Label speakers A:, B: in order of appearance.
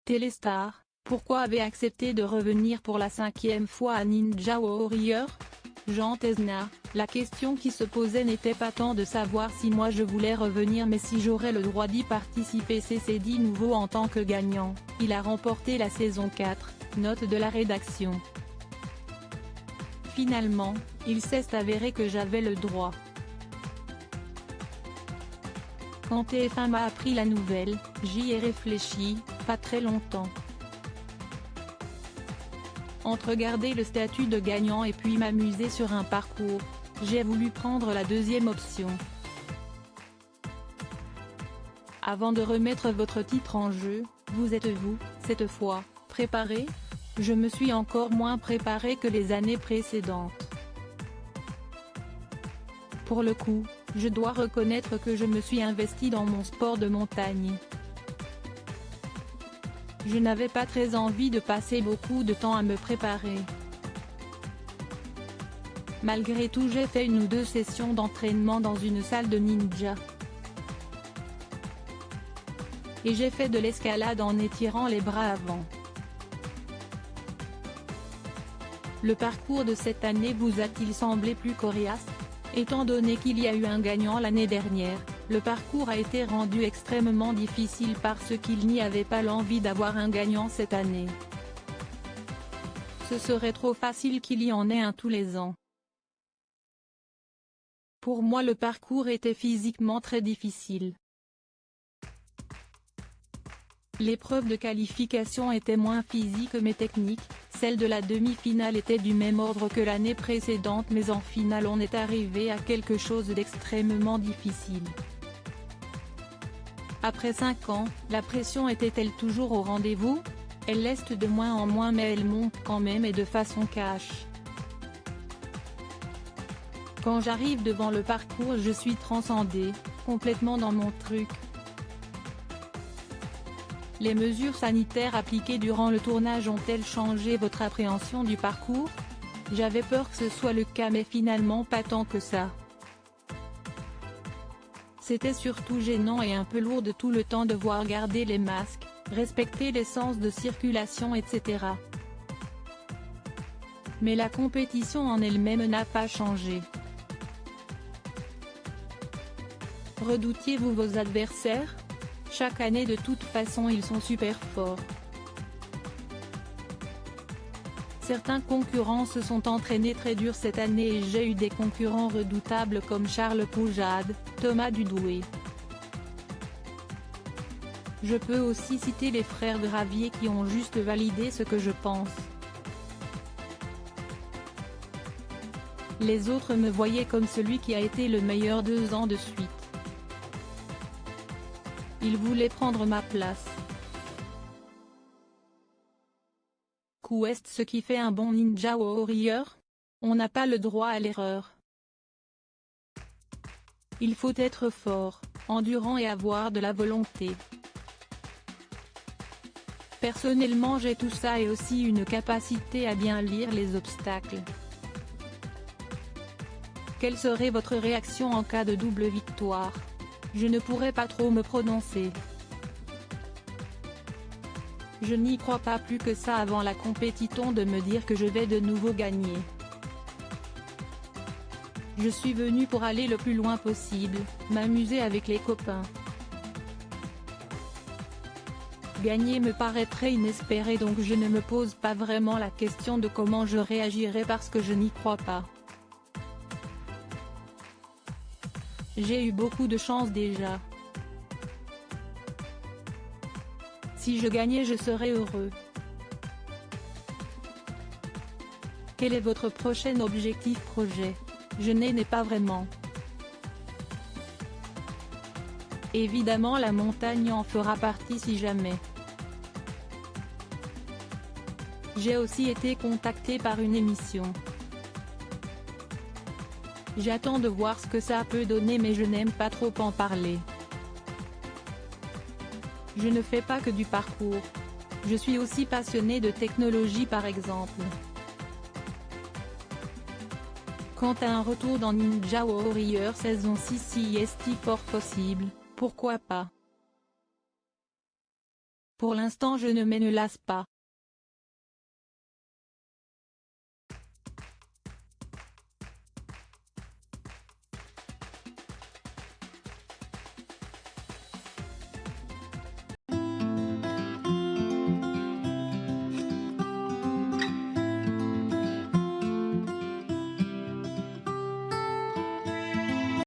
A: Téléstar, pourquoi avez accepté de revenir pour la 5e fois à Ninja Warrior? Jean Tesna, la question qui se posait n'était pas tant de savoir si moi je voulais revenir mais si j'aurais le droit d'y participer. C'est dit nouveau en tant que gagnant, il a remporté la saison 4, note de la rédaction. Finalement, il s'est avéré que j'avais le droit. Quand TF1 m'a appris la nouvelle, j'y ai réfléchi, pas très longtemps. Entre garder le statut de gagnant et puis m'amuser sur un parcours, j'ai voulu prendre la deuxième option. Avant de remettre votre titre en jeu, vous êtes-vous, cette fois, préparé? Je me suis encore moins préparé que les années précédentes. Pour le coup, je dois reconnaître que je me suis investi dans mon sport de montagne. Je n'avais pas très envie de passer beaucoup de temps à me préparer. Malgré tout, j'ai fait 1 ou 2 sessions d'entraînement dans une salle de ninja. Et j'ai fait de l'escalade en étirant les bras avant. Le parcours de cette année vous a-t-il semblé plus coriace? Étant donné qu'il y a eu un gagnant l'année dernière, le parcours a été rendu extrêmement difficile parce qu'il n'y avait pas l'envie d'avoir un gagnant cette année. Ce serait trop facile qu'il y en ait un tous les ans. Pour moi, le parcours était physiquement très difficile. L'épreuve de qualification était moins physique mais technique, celle de la demi-finale était du même ordre que l'année précédente mais en finale on est arrivé à quelque chose d'extrêmement difficile. Après 5 ans, la pression était-elle toujours au rendez-vous? Elle l'est de moins en moins mais elle monte quand même et de façon cash. Quand j'arrive devant le parcours je suis transcendé, complètement dans mon truc. Les mesures sanitaires appliquées durant le tournage ont-elles changé votre appréhension du parcours? J'avais peur que ce soit le cas mais finalement pas tant que ça. C'était surtout gênant et un peu lourd de tout le temps devoir garder les masques, respecter les sens de circulation etc. Mais la compétition en elle-même n'a pas changé. Redoutiez-vous vos adversaires? Chaque année de toute façon ils sont super forts. Certains concurrents se sont entraînés très dur cette année et j'ai eu des concurrents redoutables comme Charles Poujade, Thomas Dudoué. Je peux aussi citer les frères Gravier qui ont juste validé ce que je pense. Les autres me voyaient comme celui qui a été le meilleur 2 ans de suite. Ils voulaient prendre ma place. Qu'est-ce qui fait un bon Ninja Warrior? On n'a pas le droit à l'erreur. Il faut être fort, endurant et avoir de la volonté. Personnellement j'ai tout ça et aussi une capacité à bien lire les obstacles. Quelle serait votre réaction en cas de double victoire? Je ne pourrais pas trop me prononcer. Je n'y crois pas plus que ça avant la compétition de me dire que je vais de nouveau gagner. Je suis venu pour aller le plus loin possible, m'amuser avec les copains. Gagner me paraîtrait inespéré donc je ne me pose pas vraiment la question de comment je réagirai parce que je n'y crois pas. J'ai eu beaucoup de chance déjà. Si je gagnais je serais heureux. Quel est votre prochain objectif projet? Je n'ai pas vraiment. Évidemment la montagne en fera partie si jamais. J'ai aussi été contacté par une émission. J'attends de voir ce que ça peut donner mais je n'aime pas trop en parler. Je ne fais pas que du parcours. Je suis aussi passionné de technologie par exemple. Quant à un retour dans Ninja Warrior saison 6 si est fort possible, pourquoi pas. Pour l'instant je ne me lasse pas.